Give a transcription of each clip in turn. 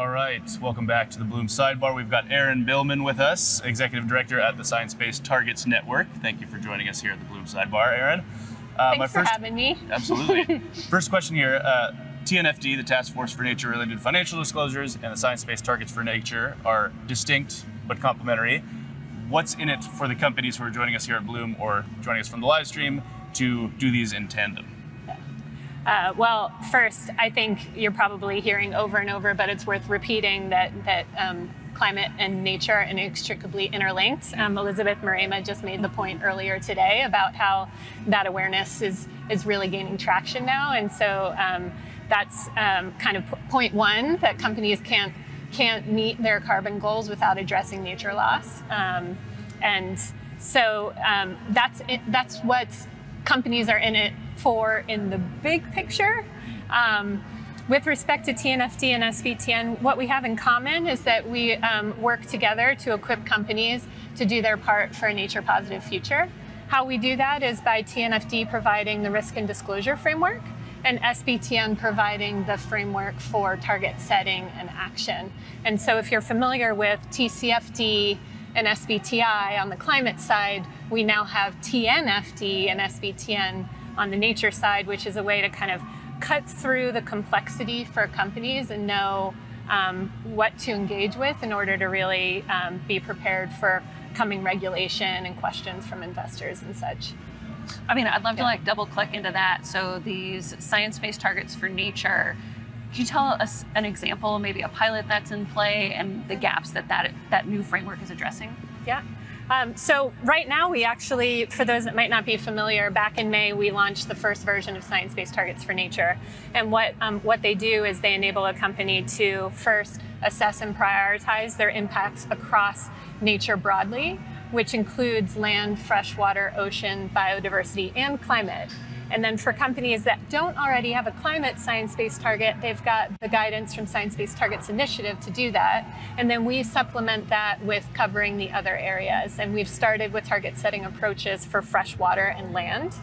All right, welcome back to the Bloom Sidebar. We've got Erin Billman with us, Executive Director at the Science Based Targets Network. Thank you for joining us here at the Bloom Sidebar, Erin. Thanks for having me. Absolutely. First question here, TNFD, the Task Force for Nature-Related Financial Disclosures, and the Science Based Targets for Nature are distinct but complementary. What's in it for the companies who are joining us here at Bloom or joining us from the live stream to do these in tandem? Well, first, I think you're probably hearing over and over, but it's worth repeating that climate and nature are inextricably interlinked. Elizabeth Marema just made the point earlier today about how that awareness is really gaining traction now, and so that's kind of point one, that companies can't meet their carbon goals without addressing nature loss, and so that's what companies are in it for in the big picture. With respect to TNFD and SBTN, what we have in common is that we work together to equip companies to do their part for a nature-positive future. How we do that is by TNFD providing the risk and disclosure framework, and SBTN providing the framework for target setting and action. And so if you're familiar with TCFD and SBTI on the climate side, we now have TNFD and SBTN on the nature side, which is a way to kind of cut through the complexity for companies and know what to engage with in order to really be prepared for coming regulation and questions from investors and such. I mean, I'd love to like double click into that. So these science-based targets for nature, can you tell us an example, maybe a pilot that's in play and the gaps that new framework is addressing? Yeah. So right now we actually, for those that might not be familiar, back in May we launched the first version of Science-Based Targets for Nature. And what they do is they enable a company to first assess and prioritize their impacts across nature broadly, which includes land, freshwater, ocean, biodiversity, and climate. And then for companies that don't already have a climate science-based target, they've got the guidance from Science-Based Targets Initiative to do that. And then we supplement that with covering the other areas. And we've started with target setting approaches for freshwater and land.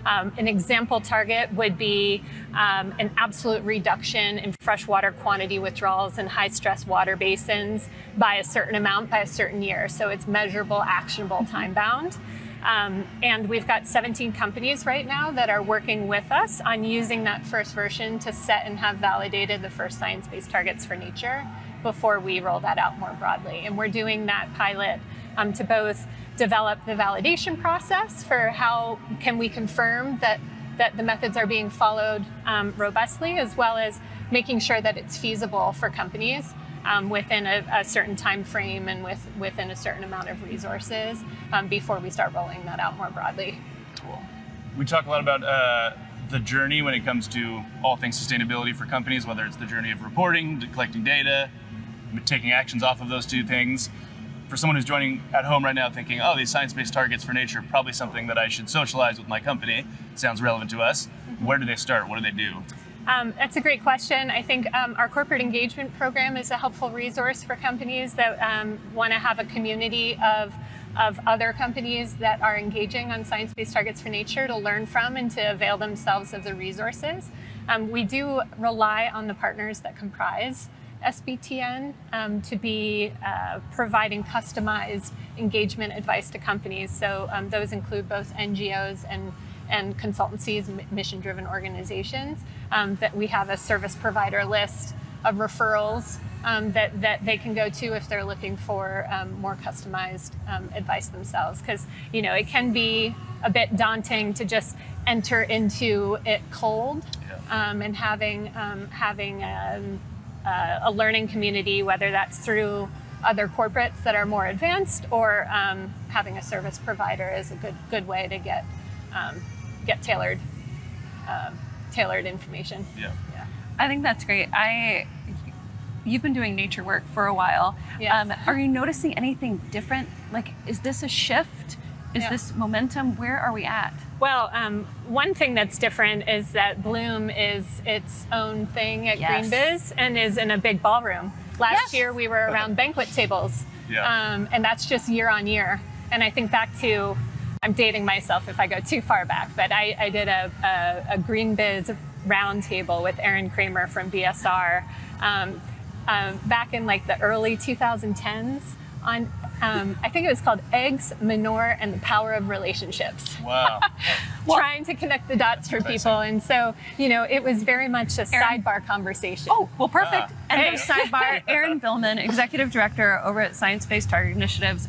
An example target would be an absolute reduction in freshwater quantity withdrawals in high-stress water basins by a certain amount by a certain year. So it's measurable, actionable, time-bound. And we've got 17 companies right now that are working with us on using that first version to set and have validated the first science-based targets for nature before we roll that out more broadly. And we're doing that pilot to both develop the validation process for how can we confirm that the methods are being followed robustly, as well as making sure that it's feasible for companies within a certain time frame and within a certain amount of resources before we start rolling that out more broadly. Cool. We talk a lot about the journey when it comes to all things sustainability for companies, whether it's the journey of reporting, to collecting data, taking actions off of those two things. For someone who's joining at home right now thinking, oh, these science-based targets for nature are probably something that I should socialize with my company, sounds relevant to us. Where do they start? What do they do? That's a great question. I think our corporate engagement program is a helpful resource for companies that want to have a community of other companies that are engaging on science-based targets for nature to learn from and to avail themselves of the resources. We do rely on the partners that comprise SBTN to be providing customized engagement advice to companies. So those include both NGOs and consultancies, mission-driven organizations, that we have a service provider list of referrals that they can go to if they're looking for more customized advice themselves. Because it can be a bit daunting to just enter into it cold, and having a learning community, whether that's through other corporates that are more advanced or having a service provider is a good way to get tailored information. Yeah. I think that's great. You've been doing nature work for a while. Yes. Are you noticing anything different? Like, is this a shift? Is this momentum? Where are we at? Well, one thing that's different is that Bloom is its own thing at GreenBiz and is in a big ballroom. Last year we were around banquet tables, and that's just year on year. And I think back to, I'm dating myself if I go too far back, but I did a GreenBiz roundtable with Erin from BSR back in like the early 2010s on, I think it was called Eggs, Manure, and the Power of Relationships. Wow. Trying to connect the dots for people. And so, you know, it was very much a sidebar conversation. Oh, well, perfect. And Hey. sidebar, Erin Billman, Executive Director over at Science Based Target Initiatives.